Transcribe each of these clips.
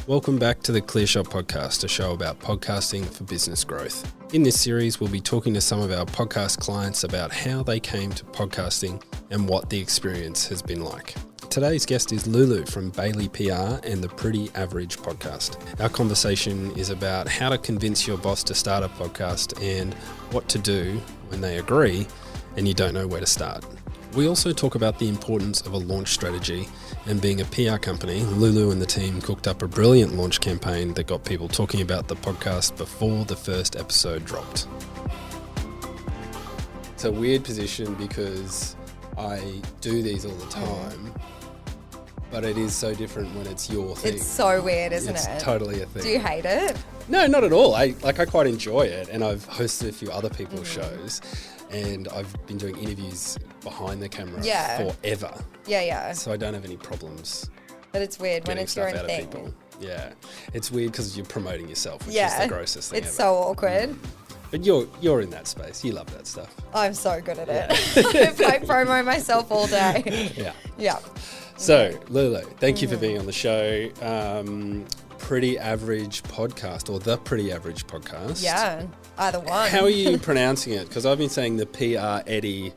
Welcome back to the ClearShot Podcast, a show about podcasting for business growth. In this series, we'll be talking to some of our podcast clients about how they came to podcasting and what the experience has been like. Today's guest is Lulu from Bailey PR and the Pretty Average Podcast. Our conversation is about how to convince your boss to start a podcast and what to do when they agree and you don't know where to start. We also talk about the importance of a launch strategy, and being a PR company, Lulu and the team cooked up a brilliant launch campaign that got people talking about the podcast before the first episode dropped. It's a weird position because I do these all the time, but it is so different when it's your thing. It's so weird, isn't it? It's totally a thing. Do you hate it? No, not at all. I quite enjoy it, and I've hosted a few other people's shows. And I've been doing interviews behind the camera forever. Yeah. So I don't have any problems. But it's weird when it's your own thing. People. Yeah. It's weird because you're promoting yourself, which is the grossest thing It's ever. so awkward. But you're in that space. You love that stuff. I'm so good at it. If I promo myself all day. Yeah. So, Lulu, thank you for being on the show. Pretty Average Podcast, or The Pretty Average Podcast. Yeah, either one. How are you pronouncing it? Because I've been saying the PR Etty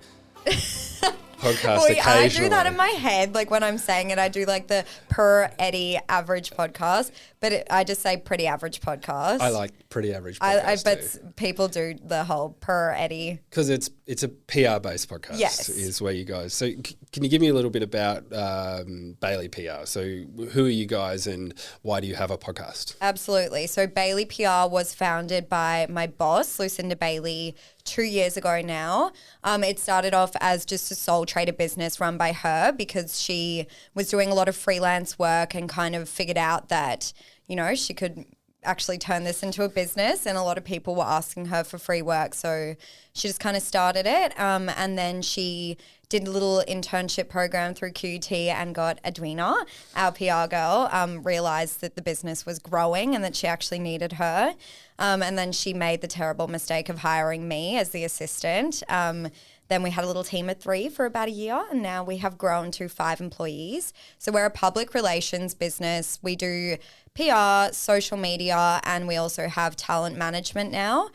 podcast occasionally. I do that in my head. Like when I'm saying it, I do like the per Etty average podcast, but I just say Pretty Average Podcast. I like Pretty Average Podcast but people do the whole per Etty. Because it's a PR-based podcast. Yes. Is where you guys. So can you give me a little bit about Bailey PR? So who are you guys and why do you have a podcast? Absolutely. So Bailey PR was founded by my boss, Lucinda Bailey, 2 years ago now. It started off as just a sole trader business run by her because she was doing a lot of freelance work and kind of figured out that, you know, she could actually turn this into a business, and a lot of people were asking her for free work. So she just kind of started it. And then she did a little internship program through QUT and got Edwina, our PR girl, realized that the business was growing and that she actually needed her. And then she made the terrible mistake of hiring me as the assistant. Then we had a little team of 3 for about a year, and now we have grown to 5 employees. So we're a public relations business. We do PR, social media, and we also have talent management now.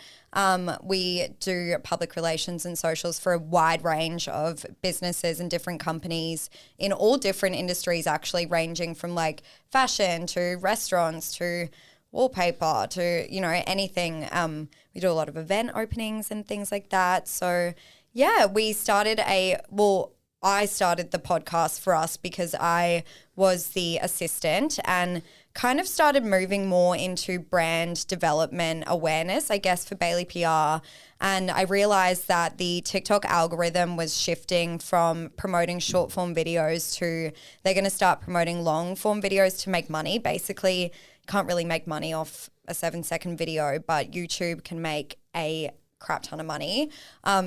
We do public relations and socials for a wide range of businesses and different companies in all different industries, actually ranging from like fashion to restaurants to wallpaper to, you know, anything. We do a lot of event openings and things like that. So yeah, I started the podcast for us because I was the assistant and kind of started moving more into brand development awareness, I guess, for Bailey PR. And I realized that the TikTok algorithm was shifting from promoting short form videos to they're going to start promoting long form videos to make money. Basically, can't really make money off a 7-second video, but YouTube can make a crap ton of money.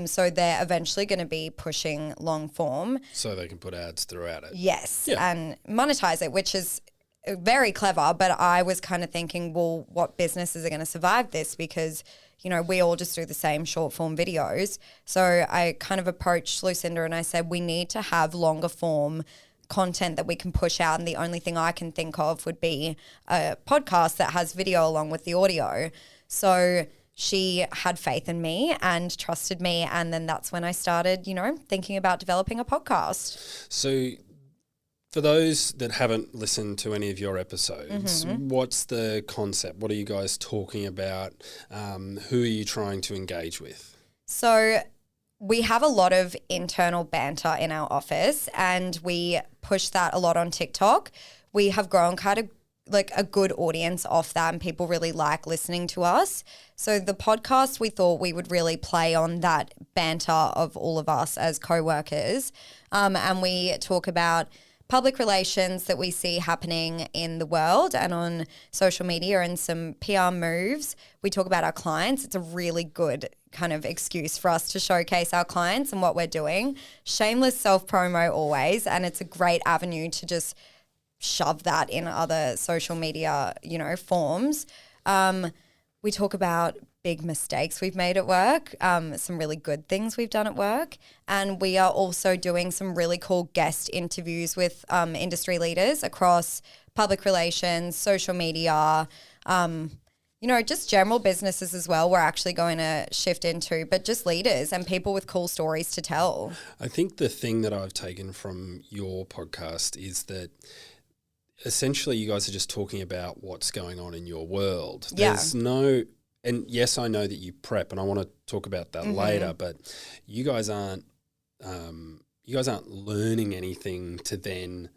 So they're eventually going to be pushing long form. So they can put ads throughout it. Yes, and monetize it, which is very clever. But I was kind of thinking, well, what businesses are going to survive this? Because, you know, we all just do the same short form videos. So I kind of approached Lucinda and I said, we need to have longer form content that we can push out. And the only thing I can think of would be a podcast that has video along with the audio. So she had faith in me and trusted me. And then that's when I started, you know, thinking about developing a podcast. So for those that haven't listened to any of your episodes, what's the concept? What are you guys talking about? Who are you trying to engage with? So we have a lot of internal banter in our office and we push that a lot on TikTok. We have grown kind of like a good audience off that and people really like listening to us. So the podcast, we thought we would really play on that banter of all of us as co-workers. And we talk about public relations that we see happening in the world and on social media and some PR moves. We talk about our clients. It's a really good kind of excuse for us to showcase our clients and what we're doing. Shameless self-promo always. And it's a great avenue to just shove that in other social media, you know, forms. we talk about big mistakes we've made at work, some really good things we've done at work. And we are also doing some really cool guest interviews with industry leaders across public relations, social media, just general businesses as well. We're actually going to shift into, but just leaders and people with cool stories to tell. I think the thing that I've taken from your podcast is that essentially you guys are just talking about what's going on in your world. Yeah. There's no, and yes, I know that you prep, and I want to talk about that later, but you guys aren't learning anything to then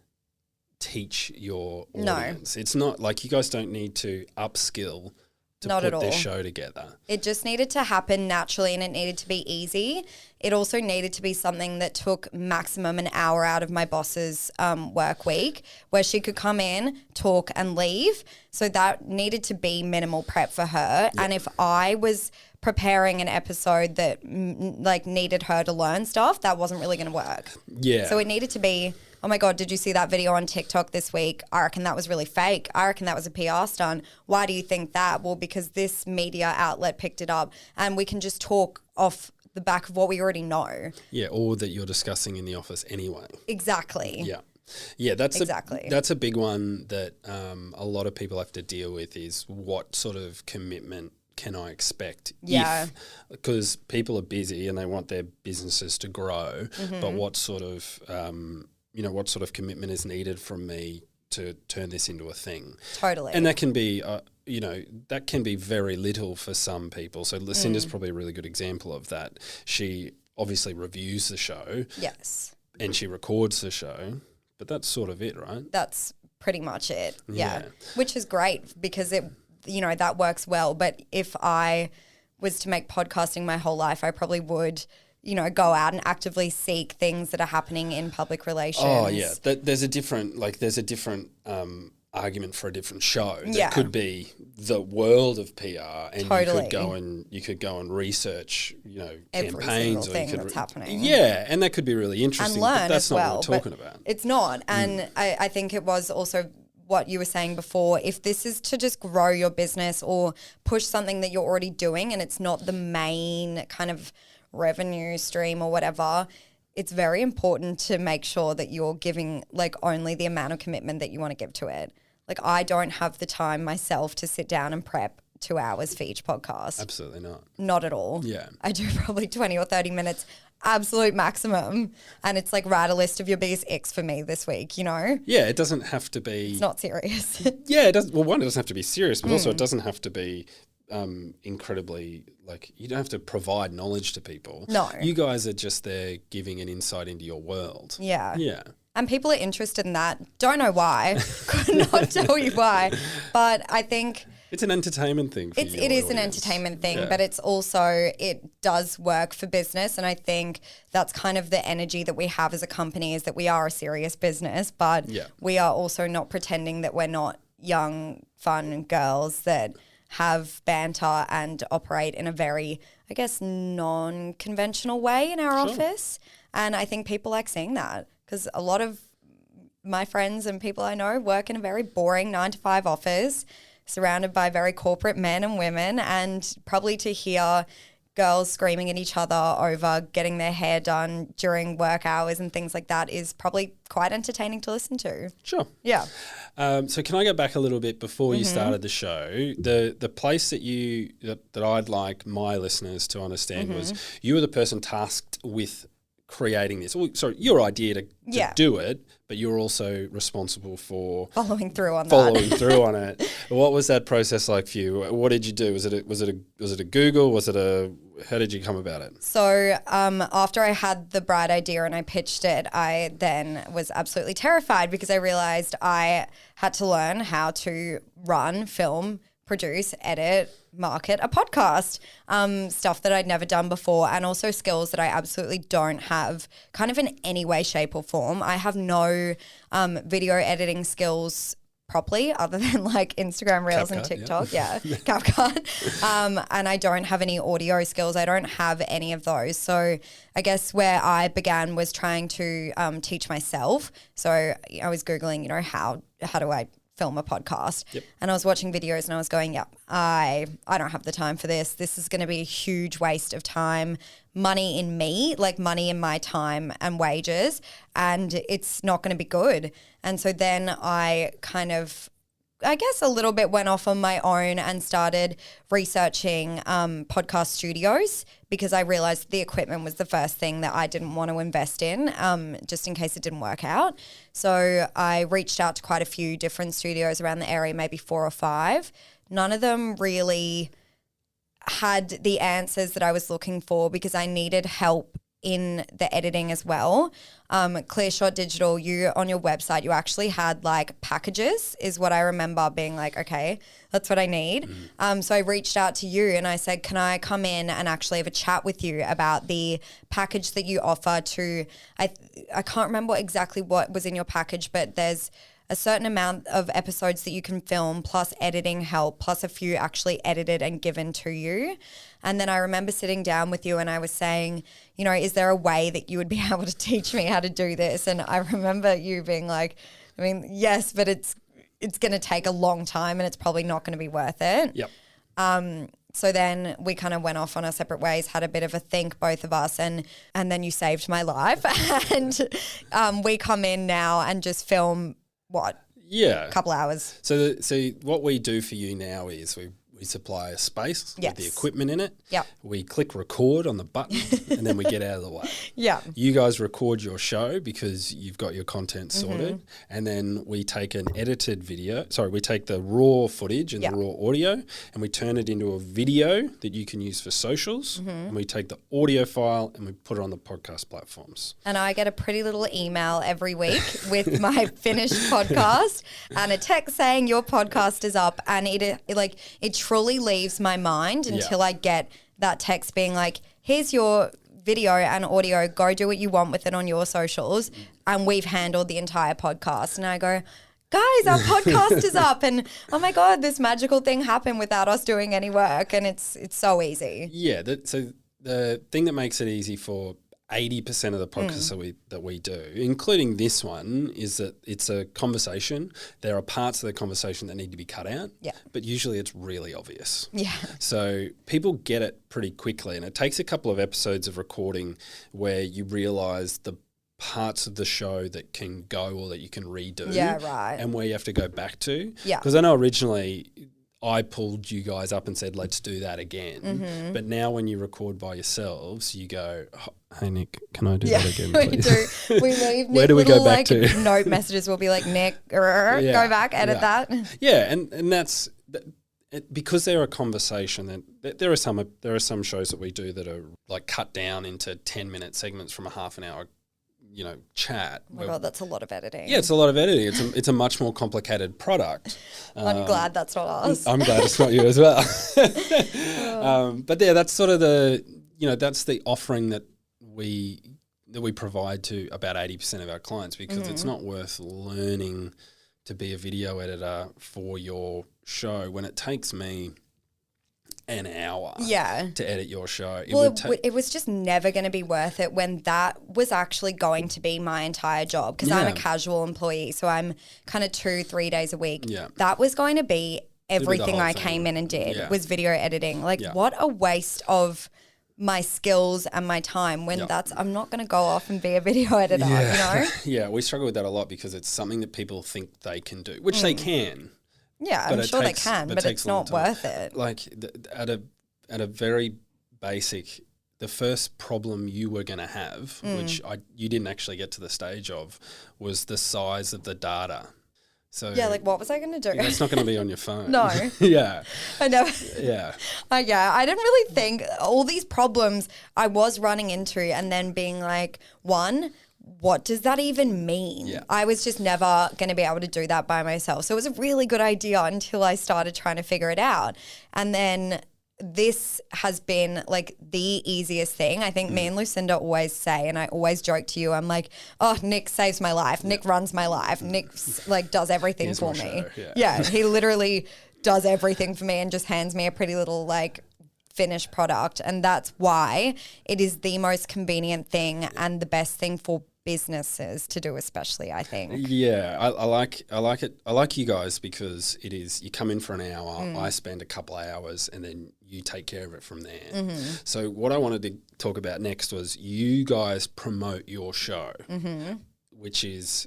teach your audience. No. It's not like you guys don't need to upskill to Not put at this all. show together. It just needed to happen naturally, and it needed to be easy. It also needed to be something that took maximum an hour out of my boss's work week, where she could come in, talk and leave. So that needed to be minimal prep for her. And if I was preparing an episode that needed her to learn stuff, that wasn't really going to work. Yeah. So it needed to be, oh my God, did you see that video on TikTok this week? I reckon that was really fake. I reckon that was a PR stunt. Why do you think that? Well, because this media outlet picked it up, and we can just talk off the back of what we already know. Yeah, or that you're discussing in the office anyway. Exactly. Yeah. Yeah, that's Exactly. That's a big one that a lot of people have to deal with, is what sort of commitment can I expect? Yeah. Because people are busy and they want their businesses to grow, but what sort of commitment is needed from me to turn this into a thing? Totally. And that can be, that can be very little for some people. So Lucinda's probably a really good example of that. She obviously reviews the show. Yes. And she records the show, but that's sort of it, right? That's pretty much it. Yeah. Yeah. Which is great because that works well. But if I was to make podcasting my whole life, I probably would, go out and actively seek things that are happening in public relations. Oh yeah, there's a different argument for a different show. That could be the world of PR, and you could go and research, Every campaigns, single or thing you could that's happening. Yeah, and that could be really interesting. And learn but that's as not well. what we're talking about. It's not, and I think it was also what you were saying before. If this is to just grow your business or push something that you're already doing, and it's not the main kind of revenue stream or whatever, it's very important to make sure that you're giving only the amount of commitment that you want to give to it. I don't have the time myself to sit down and prep 2 hours for each podcast. Absolutely not. Not at all. Yeah. I do probably 20 or 30 minutes, absolute maximum. And it's write a list of your biggest icks for me this week, Yeah, it doesn't have to be. It's not serious. Yeah, it does. Well, one, it doesn't have to be serious, but also it doesn't have to be incredibly, you don't have to provide knowledge to people. No. You guys are just there giving an insight into your world. Yeah. Yeah. And people are interested in that. Don't know why. Could not tell you why. But I think it's an entertainment thing for it is an entertainment thing, but it's also, it does work for business. And I think that's kind of the energy that we have as a company, is that we are a serious business, but we are also not pretending that we're not young, fun girls that have banter and operate in a very, I guess, non-conventional way in our office. And I think people like seeing that, because a lot of my friends and people I know work in a very boring 9-to-5 office, surrounded by very corporate men and women, and probably to hear girls screaming at each other over getting their hair done during work hours and things like that is probably quite entertaining to listen to. Sure. Yeah. So can I go back a little bit before you started the show? The place that I'd like my listeners to understand was you were the person tasked with creating this. Well, sorry, your idea to do it, but you're also responsible for following through on it. What was that process like for you? What did you do? Was it a Google? How did you come about it? So after I had the bright idea and I pitched it, I then was absolutely terrified because I realized I had to learn how to run, film, produce, edit, market a podcast, stuff that I'd never done before, and also skills that I absolutely don't have kind of in any way, shape or form. I have no video editing skills properly other than Instagram Reels and TikTok. CapCut. And I don't have any audio skills. I don't have any of those. So I guess where I began was trying to teach myself. So I was Googling, how do I film a podcast. Yep. And I was watching videos and I was going, yeah, I don't have the time for this. This is going to be a huge waste of time, money in me, like money in my time and wages, and it's not going to be good. And so then I kind of, I guess a little bit went off on my own and started researching podcast studios, because I realized the equipment was the first thing that I didn't want to invest in, just in case it didn't work out. So I reached out to quite a few different studios around the area, maybe 4 or 5. None of them really had the answers that I was looking for, because I needed help in the editing as well. Clearshot Digital, you on your website, you actually had like packages, is what I remember being like, okay, that's what I need. So I reached out to you and I said, can I come in and actually have a chat with you about the package that you offer to, I can't remember exactly what was in your package, but there's a certain amount of episodes that you can film, plus editing help, plus a few actually edited and given to you. And then I remember sitting down with you and I was saying, you know, is there a way that you would be able to teach me how to do this? And I remember you being like, I mean, yes, but it's going to take a long time and it's probably not going to be worth it. Yep. So then we kind of went off on our separate ways, had a bit of a think, both of us, and then you saved my life. And we come in now and just film a couple hours. So what we do for you now is we supply a space with the equipment in it. Yep. We click record on the button and then we get out of the way. Yeah. You guys record your show because you've got your content sorted, and then we take an edited video. Sorry, we take the raw footage and the raw audio and we turn it into a video that you can use for socials, and we take the audio file and we put it on the podcast platforms. And I get a pretty little email every week with my finished podcast and a text saying your podcast is up, and it truly leaves my mind until I get that text being like, here's your video and audio, go do what you want with it on your socials, and we've handled the entire podcast. And I go, guys, our podcast is up, and oh my God, this magical thing happened without us doing any work, and it's so easy. Yeah, so the thing that makes it easy for 80% of the podcasts that we do, including this one, is that it's a conversation. There are parts of the conversation that need to be cut out, but usually it's really obvious. Yeah. So people get it pretty quickly, and it takes a couple of episodes of recording where you realise the parts of the show that can go or that you can redo. Yeah, right. And where you have to go back to. Yeah. Because I know originally I pulled you guys up and said, let's do that again. But now when you record by yourselves, you go, hey, Nick, can I do that again, please? We do. We leave Where do we go back to? Note messages will be like, Nick, go back, edit that. Yeah, and that's because they're a conversation. There are some shows that we do that are like cut down into 10-minute segments from a half an hour chat. Oh my God, that's a lot of editing. Yeah, it's a lot of editing. It's a much more complicated product. I'm glad that's not us. I'm glad it's not you as well. But yeah, that's sort of that's the offering that we provide to about 80% of our clients, because it's not worth learning to be a video editor for your show when it takes me an hour to edit your show. It was just never going to be worth it when that was actually going to be my entire job, because I'm a casual employee, so I'm kind of 2-3 days a week. Yeah. That was going to be everything I thing. came in and did was video editing. What a waste of my skills and my time when I'm not going to go off and be a video editor, you know? Yeah, we struggle with that a lot because it's something that people think they can do, which they can. Yeah, I'm sure they can, but it's not worth it. Like at a very basic, the first problem you were going to have, which you didn't actually get to the stage of, was the size of the data. So what was I going to do? It's not going to be on your phone. No. Yeah. I know. Yeah. I didn't really think all these problems I was running into, and then being like, one, what does that even mean? Yeah. I was just never going to be able to do that by myself. So it was a really good idea until I started trying to figure it out. And then this has been like the easiest thing. I think me and Lucinda always say, and I always joke to you, I'm like, oh, Nick saves my life. Nick runs my life. Nick does everything for me. Yeah, he literally does everything for me and just hands me a pretty little finished product. And that's why it is the most convenient thing and the best thing for businesses to do, especially, I think. Yeah, I like it. I like you guys because it is, you come in for an hour, I spend a couple of hours, and then you take care of it from there. So what I wanted to talk about next was you guys promote your show, which is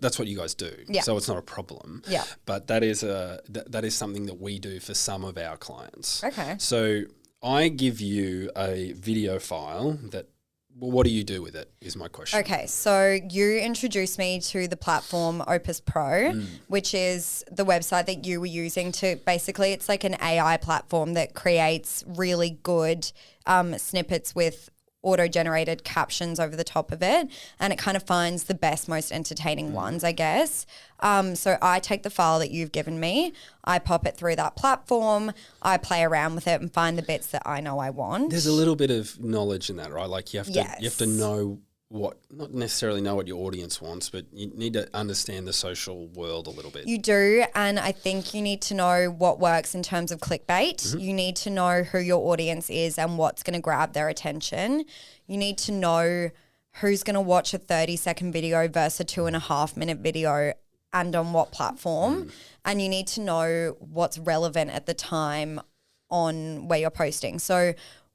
that's what you guys do. Yeah. So it's not a problem. Yeah. But that is that is something that we do for some of our clients. Okay. So I give you a video file that, well, what do you do with it is my question. Okay, so you introduced me to the platform Opus Pro, which is the website that you were using to basically, it's like an AI platform that creates really good snippets with auto-generated captions over the top of it, and it kind of finds the best, most entertaining ones, I guess. So I take the file that you've given me, I pop it through that platform, I play around with it and find the bits that I know I want. There's a little bit of knowledge in that, right? Like you have Yes. to know what, not necessarily know what your audience wants, but you need to understand the social world a little bit. You do, and I think you need to know what works in terms of clickbait. You need to know who your audience is and what's going to grab their attention. You need to know who's going to watch a 30-second video versus a 2.5-minute video and on what platform. And you need to know what's relevant at the time on where you're posting. So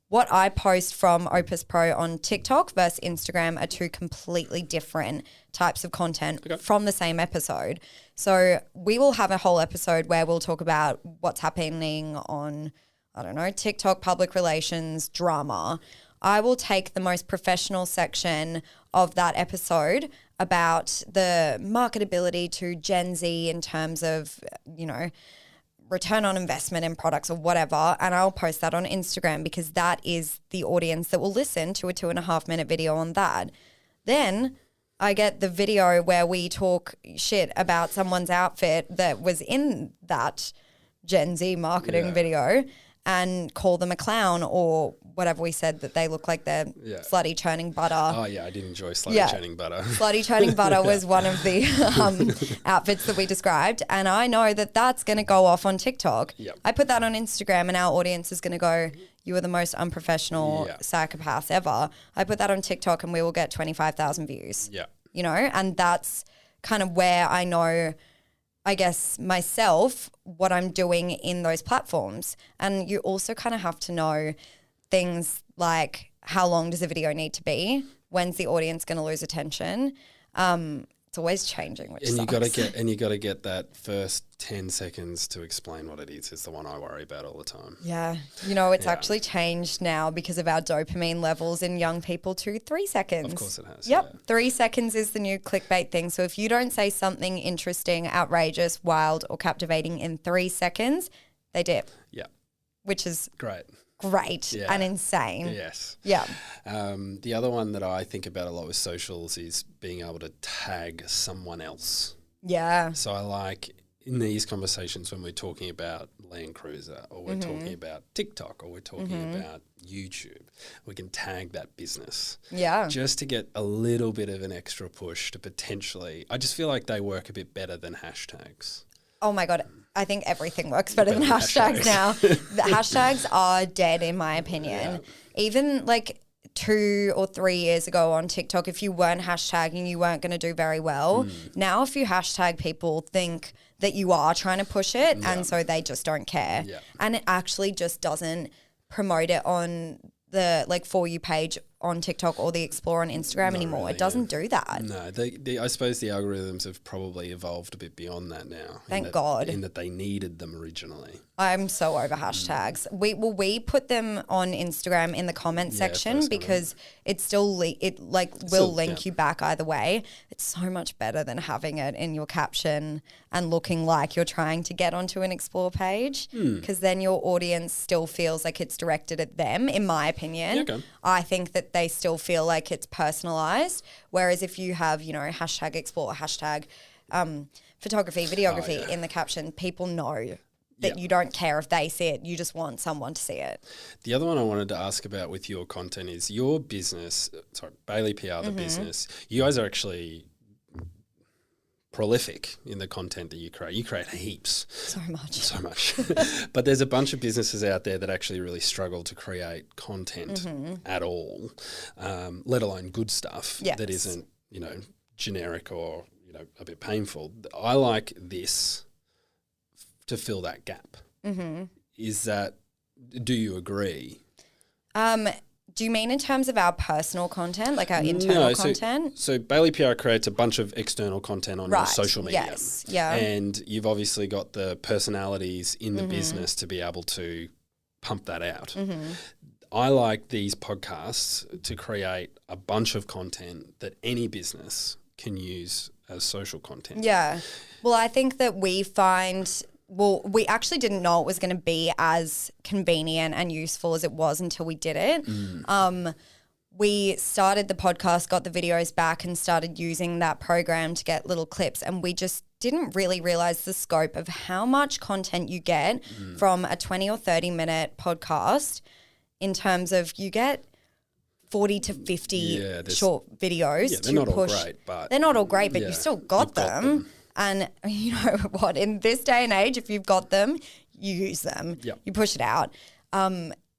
what I post from Opus Pro on TikTok versus Instagram are two completely different types of content from the same episode. So we will have a whole episode where we'll talk about what's happening on, I don't know, TikTok, public relations, drama. I will take the most professional section of that episode about the marketability to Gen Z in terms of, you know, return on investment in products or whatever, and I'll post that on Instagram because that is the audience that will listen to a 2.5-minute video on that. Then I get the video where we talk shit about someone's outfit that was in that Gen Z marketing video and call them a clown or whatever we said, that they look like they're slutty churning butter. Oh, yeah, I did enjoy slutty churning butter. Slutty churning butter was one of the outfits that we described. And I know that that's going to go off on TikTok. Yep. I put that on Instagram and our audience is going to go, you are the most unprofessional psychopath ever. I put that on TikTok and we will get 25,000 views. Yeah. You know, and that's kind of where I know, I guess, myself, what I'm doing in those platforms. And you also kind of have to know things like how long does a video need to be? When's the audience going to lose attention? It's always changing, which and sucks. you got to get that first 10 seconds to explain what it is the one I worry about all the time. Yeah. You know, it's actually changed now because of our dopamine levels in young people to 3 seconds. Of course it has. Yep. Yeah. 3 seconds is the new clickbait thing. So if you don't say something interesting, outrageous, wild, or captivating in 3 seconds, they dip. Yeah. Which is great and insane. Yes. Yeah. The other one that I think about a lot with socials is being able to tag someone else. Yeah. So I like in these conversations when we're talking about Land Cruiser or we're talking about TikTok or we're talking about YouTube, we can tag that business. Yeah. Just to get a little bit of an extra push to potentially, I just feel like they work a bit better than hashtags. Oh my God. I think everything works better than hashtags now. The hashtags are dead in my opinion. Even like 2 or 3 years ago on TikTok, if you weren't hashtagging, you weren't going to do very well. Now, if you hashtag, people think that you are trying to push it and so they just don't care. Yeah. And it actually just doesn't promote it on the like For You page on TikTok or the Explore on Instagram anymore. Really, it doesn't do that. No, I suppose the algorithms have probably evolved a bit beyond that now. Thank God. In that they needed them originally. I'm so over hashtags. We put them on Instagram in the comment section because it still will link you back either way. It's so much better than having it in your caption and looking like you're trying to get onto an Explore page because then your audience still feels like it's directed at them, in my opinion. Okay. I think that they still feel like it's personalized, whereas if you have, you know, hashtag Explore, hashtag photography, videography in the caption, people know that you don't care if they see it. You just want someone to see it. The other one I wanted to ask about with your content is your business, Bailey PR, the business. You guys are actually prolific in the content that you create. You create heaps. So much. But there's a bunch of businesses out there that actually really struggle to create content at all, let alone good stuff that isn't, generic or, a bit painful. I like this to fill that gap. Do you agree? Do you mean in terms of our personal content, like our internal content? So Bailey PR creates a bunch of external content on your social media. Yes, yeah. And you've obviously got the personalities in the business to be able to pump that out. I like these podcasts to create a bunch of content that any business can use as social content. Yeah. Well, I think that we actually didn't know it was going to be as convenient and useful as it was until we did it. We started the podcast, got the videos back and started using that program to get little clips, and we just didn't really realize the scope of how much content you get from a 20 or 30 minute podcast in terms of you get 40 to 50 short videos to they're not push. All great, but they're not all great, but you still got them. And you know what? In this day and age, if you've got them, you use them. Yep. You push it out.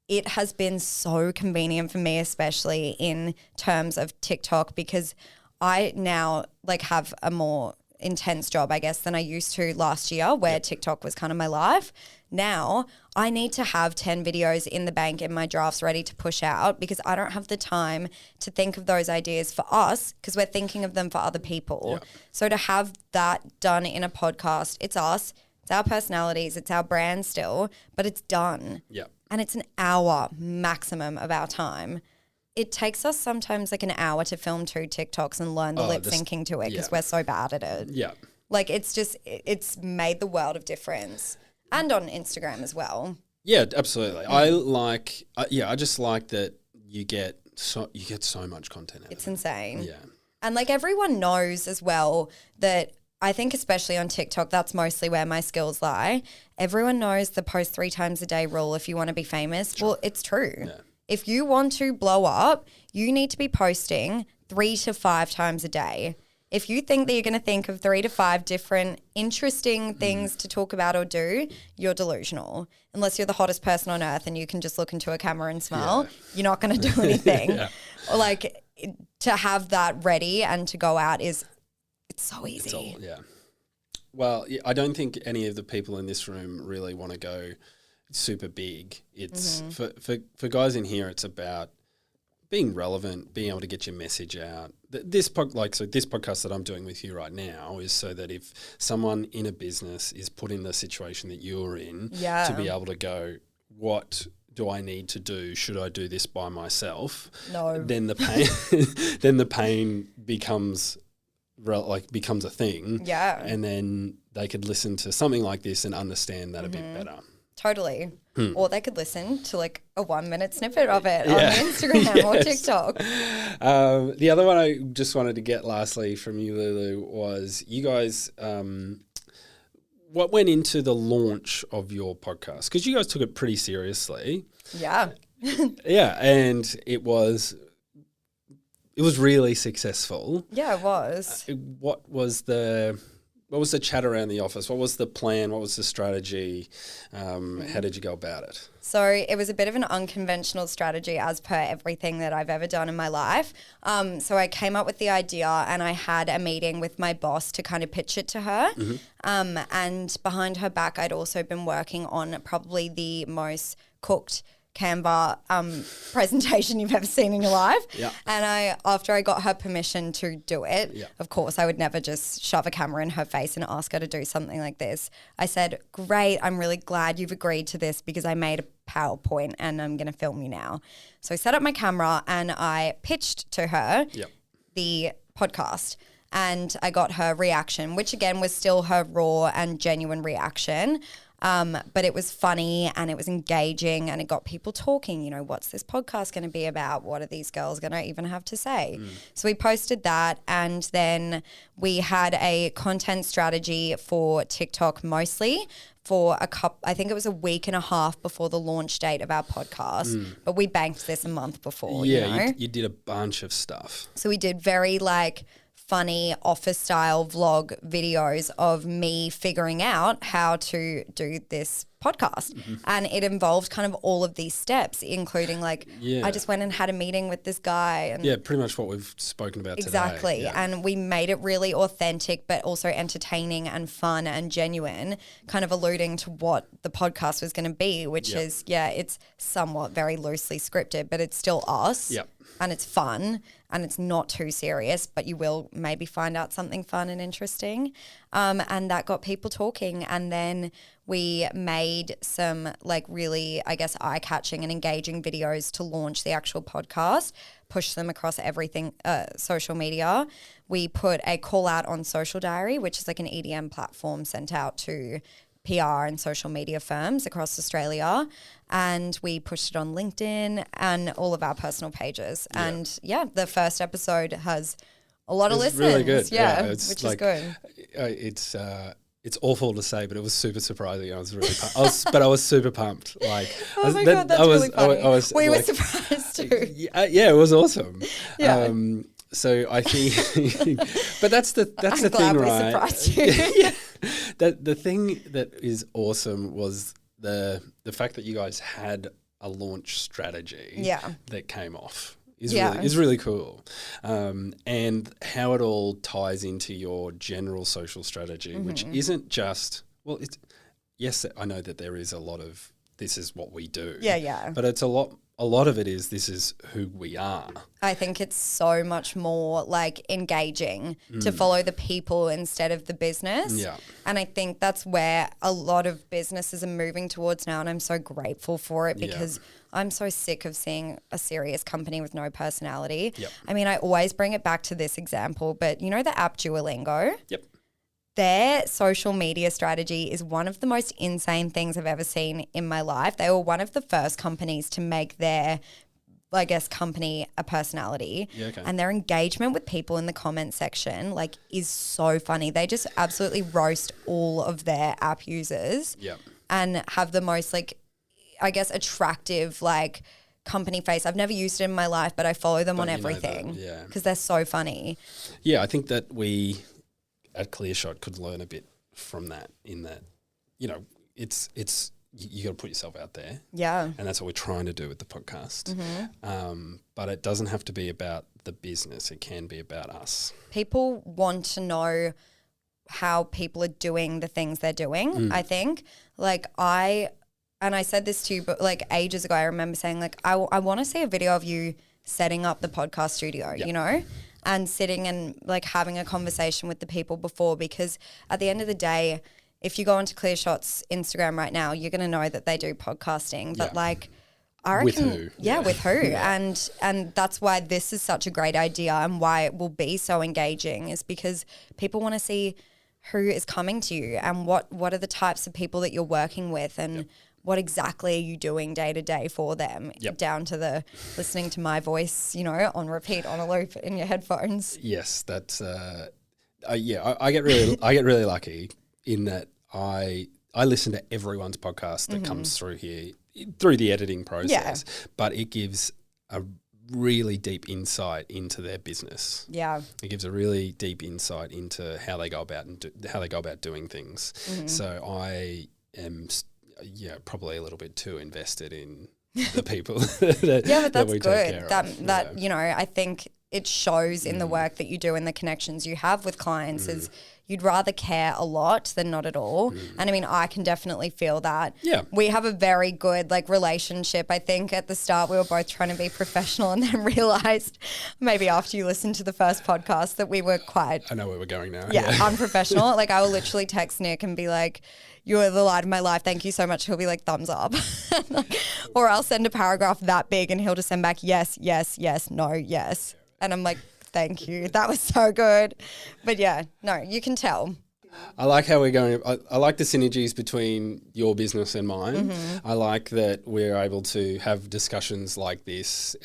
It has been so convenient for me, especially in terms of TikTok, because I now have a more intense job, I guess, than I used to last year, where TikTok was kind of my life. Now I need to have 10 videos in the bank in my drafts ready to push out because I don't have the time to think of those ideas for us because we're thinking of them for other people. Yeah. So to have that done in a podcast, it's us, it's our personalities, it's our brand still, but it's done. Yeah. And it's an hour maximum of our time. It takes us sometimes an hour to film 2 TikToks and learn the lip syncing to it because we're so bad at it. Yeah. It's made the world of difference. And on Instagram as well. Yeah, absolutely. I just like that you get so much content out It's of it. insane. Yeah. And everyone knows as well that I think especially on TikTok, that's mostly where my skills lie. Everyone knows the post 3 times a day rule if you want to be famous. Sure. Well, it's true. Yeah. If you want to blow up, you need to be posting 3 to 5 times a day. If you think that you're going to think of 3 to 5 different interesting things to talk about or do, you're delusional. Unless you're the hottest person on earth and you can just look into a camera and smile, you're not going to do anything. Or to have that ready and to go out it's so easy. Well, I don't think any of the people in this room really want to go super big. It's for guys in here, it's about being relevant, being able to get your message out. This podcast that I'm doing with you right now is so that if someone in a business is put in the situation that you're in, to be able to go, what do I need to do? Should I do this by myself? No. Then the pain becomes a thing. Yeah. And then they could listen to something like this and understand that a bit better. Totally. Or they could listen to a 1-minute snippet of it on Instagram or TikTok. The other one I just wanted to get lastly from you, Lulu, was you guys, what went into the launch of your podcast? Because you guys took it pretty seriously. Yeah. Yeah, and it was really successful. Yeah, it was. What was the chat around the office? What was the plan? What was the strategy? How did you go about it? So it was a bit of an unconventional strategy as per everything that I've ever done in my life. So I came up with the idea and I had a meeting with my boss to kind of pitch it to her. And behind her back, I'd also been working on probably the most cooked Canva presentation you've ever seen in your life. Yeah. And after I got her permission to do it, of course, I would never just shove a camera in her face and ask her to do something like this. I said, great, I'm really glad you've agreed to this because I made a PowerPoint and I'm going to film you now. So I set up my camera and I pitched to her the podcast. And I got her reaction, which again was still her raw and genuine reaction. But it was funny and it was engaging and it got people talking, what's this podcast going to be about? What are these girls going to even have to say? So we posted that and then we had a content strategy for TikTok mostly for I think it was a week and a half before the launch date of our podcast, but we banked this a month before. Yeah, you did a bunch of stuff. So we did very funny office style vlog videos of me figuring out how to do this podcast. And it involved kind of all of these steps, including like I just went and had a meeting with this guy. And pretty much what we've spoken about exactly. today. And we made it really authentic, but also entertaining and fun and genuine, kind of alluding to what the podcast was going to be, which is, it's somewhat very loosely scripted, but it's still us. And it's fun and it's not too serious, but you will maybe find out something fun and interesting. And that got people talking. And then we made some like really, I guess, eye-catching and engaging videos to launch the actual podcast, push them across everything, social media. We put a call out on Social Diary, which is like an EDM platform sent out to PR and social media firms across Australia, and we pushed it on LinkedIn and all of our personal pages. And the first episode has a lot of listens. Really good. It's which like, is good. It's awful to say, but it was super surprising. I was really pumped. I was super pumped. Like, oh my God, that's really funny. We were like, surprised too. It was awesome. Yeah. So I think, but that's the thing, glad we right? surprised you. The thing that is awesome was the fact that you guys had a launch strategy that came off is really cool, and how it all ties into your general social strategy, which isn't just yes, I know that there is a lot of this is what we do, but it's a lot of it is this is who we are. I think it's so much more like engaging to follow the people instead of the business. Yeah. And I think that's where a lot of businesses are moving towards now, and I'm so grateful for it because I'm so sick of seeing a serious company with no personality. Yep. I mean, I always bring it back to this example, but you know the app Duolingo? Yep. Their social media strategy is one of the most insane things I've ever seen in my life. They were one of the first companies to make their, I guess, company a personality. Yeah, okay. And their engagement with people in the comment section, like, is so funny. They just absolutely roast all of their app users and have the most, like, I guess, attractive, like, company face. I've never used it in my life, but I follow them on everything because they're so funny. Yeah, I think that we at ClearShot could learn a bit from that, in that, you know, it's you got to put yourself out there. Yeah. And that's what we're trying to do with the podcast. But it doesn't have to be about the business. It can be about us. People want to know how people are doing the things they're doing, I think. Like I said this to you, but like ages ago, I remember saying like, I want to see a video of you setting up the podcast studio, you know? And sitting and like having a conversation with the people before, because at the end of the day, if you go onto ClearShot's Instagram right now, you're going to know that they do podcasting, but like I reckon, with who? With who? And that's why this is such a great idea, and why it will be so engaging is because people want to see who is coming to you and what are the types of people that you're working with, and what exactly are you doing day to day for them, down to the listening to my voice, you know, on repeat, on a loop in your headphones. Yes, that's I get really lucky in that I listen to everyone's podcast that comes through here through the editing process, but it gives a really deep insight into their business. Yeah, it gives a really deep insight into how they go about doing things. So I am. Probably a little bit too invested in the people that that's we good. Take care of. That you know, I think it shows in the work that you do and the connections you have with clients is you'd rather care a lot than not at all. And I mean, I can definitely feel that. Yeah. We have a very good like relationship. I think at the start we were both trying to be professional and then realized maybe after you listened to the first podcast that we were quite... I know where we're going now. Yeah, unprofessional. Like I will literally text Nick and be like, "You're the light of my life. Thank you so much." He'll be like, "Thumbs up." Or I'll send a paragraph that big and he'll just send back, "Yes, yes, yes, no, yes." And I'm like, "Thank you. That was so good." But yeah, no, you can tell. I like how we're going. I like the synergies between your business and mine. I like that we're able to have discussions like this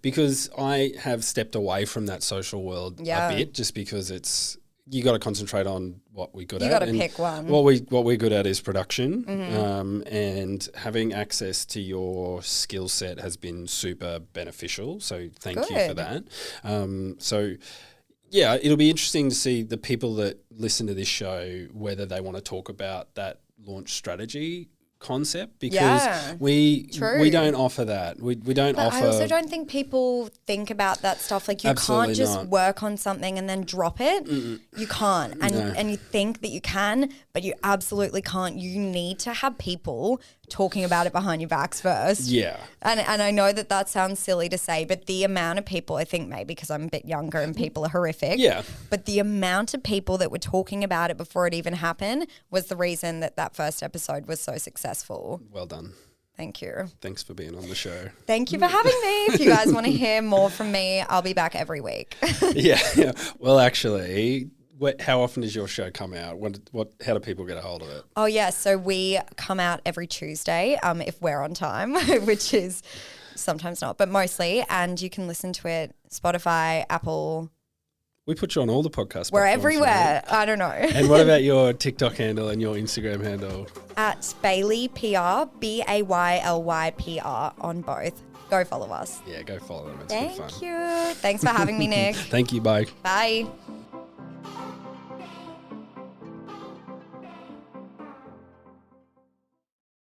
because I have stepped away from that social world a bit, just because it's... You got to concentrate on what we're good at. You got to pick one. What we're good at is production, and having access to your skill set has been super beneficial. So thank you for that. Yeah, it'll be interesting to see the people that listen to this show, whether they want to talk about that launch strategy concept, because we don't offer that. We don't but offer. I also don't think people think about that stuff. Like, you Absolutely can't just not. work on something and then drop it. You can't. And you think that you can, but you absolutely can't. You need to have people talking about it behind your backs first. Yeah. And I know that sounds silly to say, but the amount of people, I think maybe because I'm a bit younger and people are horrific. Yeah. But the amount of people that were talking about it before it even happened was the reason that first episode was so successful. Well done. Thank you. Thanks for being on the show. Thank you for having me. If you guys want to hear more from me, I'll be back every week. Yeah. Well, actually, how often does your show come out? How do people get a hold of it? Oh, yeah. So we come out every Tuesday if we're on time, which is sometimes not, but mostly. And you can listen to it Spotify, Apple. We put you on all the podcast We're platforms, everywhere. right? I don't know. And what about your TikTok handle and your Instagram handle? At Bailey PR, BAYLYPR on both. Go follow us. Yeah, go follow them. It's Thank good fun. you. Thanks for having me, Nick. Thank you. Bye. Bye.